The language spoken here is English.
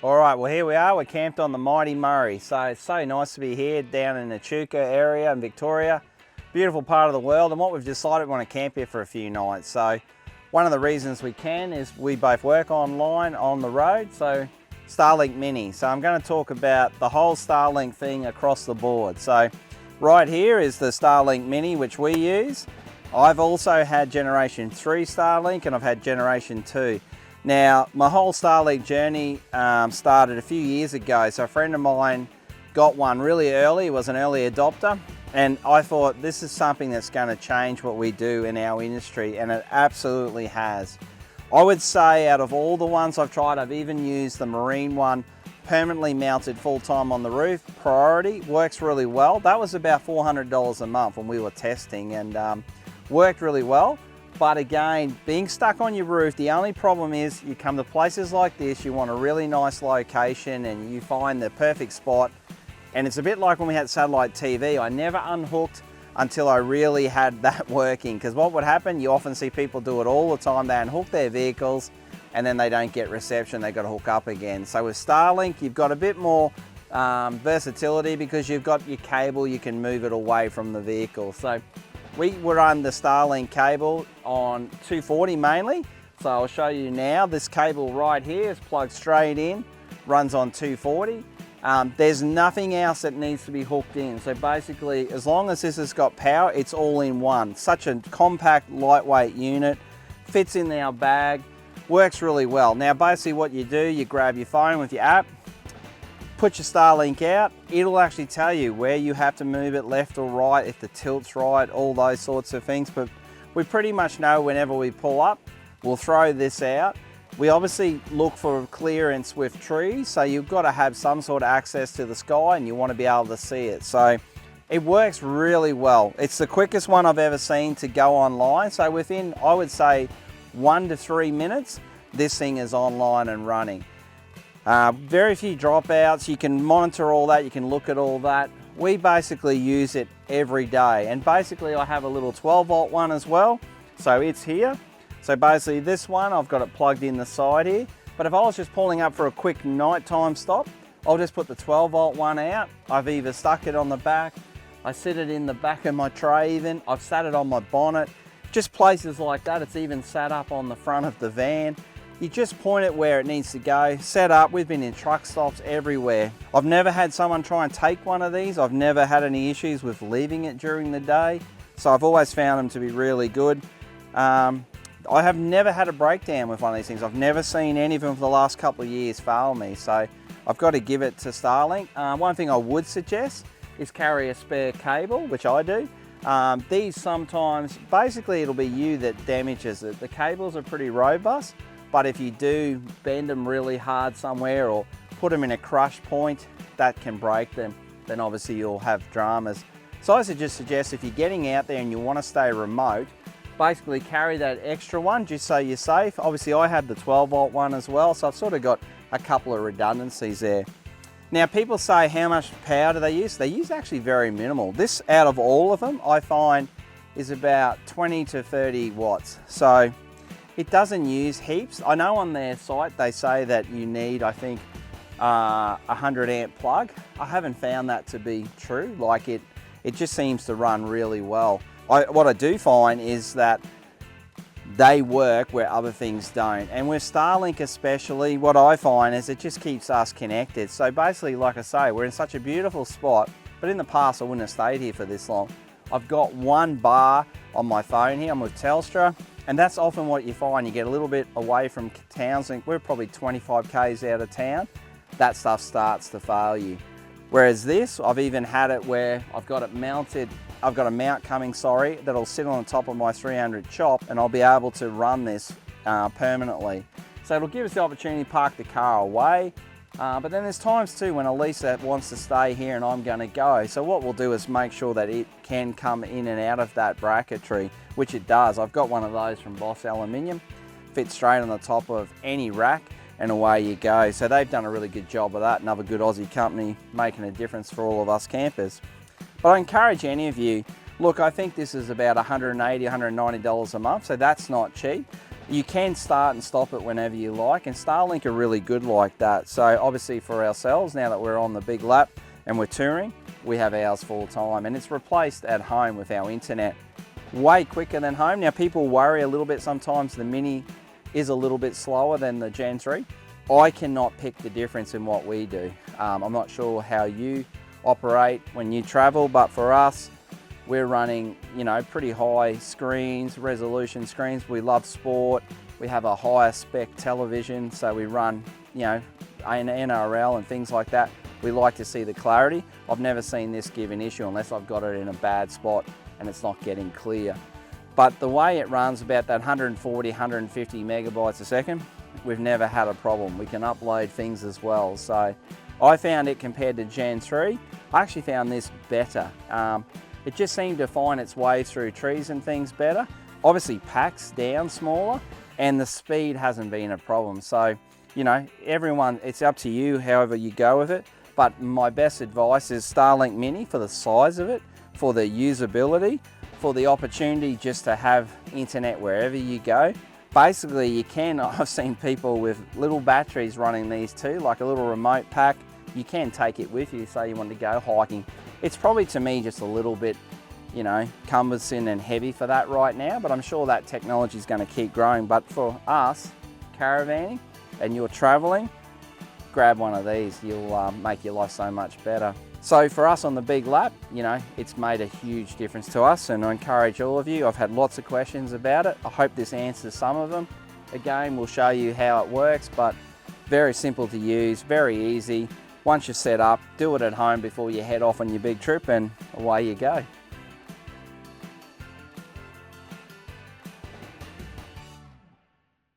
All right, well here we are, we're camped on the Mighty Murray. So it's so nice to be here down in the Echuca area in Victoria. Beautiful part of the world, and what we've decided, we want to camp here for a few nights. So one of the reasons we can is we both work online on the road, so Starlink Mini. So I'm going to talk about the whole Starlink thing across the board. So right here is the Starlink Mini, which we use. I've also had Generation 3 Starlink and I've had Generation 2. Now, my whole Starlink journey started a few years ago. So a friend of mine got one really early, was an early adopter, and I thought this is something that's going to change what we do in our industry, and it absolutely has. I would say out of all the ones I've tried, I've even used the Marine one, permanently mounted full-time on the roof, Priority, works really well. That was about $400 a month when we were testing, and worked really well. But again, being stuck on your roof, the only problem is you come to places like this, you want a really nice location and you find the perfect spot. And it's a bit like when we had satellite TV. I never unhooked until I really had that working, because what would happen, you often see people do it all the time. They unhook their vehicles and then they don't get reception, they've got to hook up again. So with Starlink, you've got a bit more versatility because you've got your cable, you can move it away from the vehicle. So we run the Starlink cable on 240 mainly. So I'll show you now. This cable right here is plugged straight in, runs on 240. There's nothing else that needs to be hooked in. So basically, as long as this has got power, it's all in one. Such a compact, lightweight unit, fits in our bag, works really well. Now basically what you do, you grab your phone with your app, put your Starlink out, it'll actually tell you where you have to move it, left or right, if the tilt's right, all those sorts of things. But we pretty much know whenever we pull up, we'll throw this out. We obviously look for clearance with trees, so you've got to have some sort of access to the sky and you want to be able to see it. So it works really well. It's the quickest one I've ever seen to go online. So within, I would say, 1 to 3 minutes, this thing is online and running. Very few dropouts, you can monitor all that, you can look at all that. We basically use it every day, and basically I have a little 12 volt one as well, so it's here. So basically this one, I've got it plugged in the side here, but if I was just pulling up for a quick nighttime stop, I'll just put the 12 volt one out. I've either stuck it on the back, I sit it in the back of my tray even, I've sat it on my bonnet, just places like that. It's even sat up on the front of the van. You just point it where it needs to go, set up. We've been in truck stops everywhere. I've never had someone try and take one of these. I've never had any issues with leaving it during the day. So I've always found them to be really good. I have never had a breakdown with one of these things. I've never seen any of them for the last couple of years fail me. So I've got to give it to Starlink. One thing I would suggest is carry a spare cable, which I do. These sometimes, basically it'll be you that damages it. The cables are pretty robust. But if you do bend them really hard somewhere or put them in a crush point, that can break them. Then obviously you'll have dramas. So I just suggest if you're getting out there and you want to stay remote, basically carry that extra one just so you're safe. Obviously I have the 12 volt one as well, so I've sort of got a couple of redundancies there. Now people say how much power do they use? They use actually very minimal. This, out of all of them, I find is about 20 to 30 watts. So it doesn't use heaps. I know on their site they say that you need, I think, a 100 amp plug. I haven't found that to be true. Like it just seems to run really well. What I do find is that they work where other things don't. And with Starlink especially, what I find is it just keeps us connected. So basically, like I say, we're in such a beautiful spot, but in the past I wouldn't have stayed here for this long. I've got one bar on my phone here, I'm with Telstra. And that's often what you find. You get a little bit away from towns, and we're probably 25 k's out of town, that stuff starts to fail you. Whereas this, I've even had it where I've got it mounted, I've got a mount coming, that'll sit on the top of my 300 chop, and I'll be able to run this permanently. So it'll give us the opportunity to park the car away. But then there's times too when Elisa wants to stay here and I'm going to go. So what we'll do is make sure that it can come in and out of that bracketry, which it does. I've got one of those from Boss Aluminium, fits straight on the top of any rack and away you go. So they've done a really good job of that. Another good Aussie company making a difference for all of us campers. But I encourage any of you, look, I think this is about $180, $190 a month, so that's not cheap. You can start and stop it whenever you like, and Starlink are really good like that. So obviously for ourselves, now that we're on the big lap and we're touring, we have ours full time, and it's replaced at home with our internet way quicker than home. Now people worry a little bit sometimes the Mini is a little bit slower than the Gen 3. I cannot pick the difference in what we do. I'm not sure how you operate when you travel, but for us, we're running, you know, pretty high screens, resolution screens. We love sport. We have a higher spec television, so we run, you know, NRL and things like that. We like to see the clarity. I've never seen this give an issue unless I've got it in a bad spot and it's not getting clear. But the way it runs about that 140, 150 megabytes a second, we've never had a problem. We can upload things as well. So I found it compared to Gen 3, I actually found this better. It just seemed to find its way through trees and things better. Obviously packs down smaller and the speed hasn't been a problem. So, you know, everyone, it's up to you however you go with it. But my best advice is Starlink Mini for the size of it, for the usability, for the opportunity just to have internet wherever you go. Basically you can, I've seen people with little batteries running these too, like a little remote pack. You can take it with you, say you want to go hiking. It's probably to me just a little bit, you know, cumbersome and heavy for that right now, but I'm sure that technology is going to keep growing. But for us, caravanning and you're traveling, grab one of these, you'll make your life so much better. So for us on the big lap, you know, it's made a huge difference to us, and I encourage all of you. I've had lots of questions about it. I hope this answers some of them. Again, we'll show you how it works, but very simple to use, very easy. Once you're set up, do it at home before you head off on your big trip and away you go.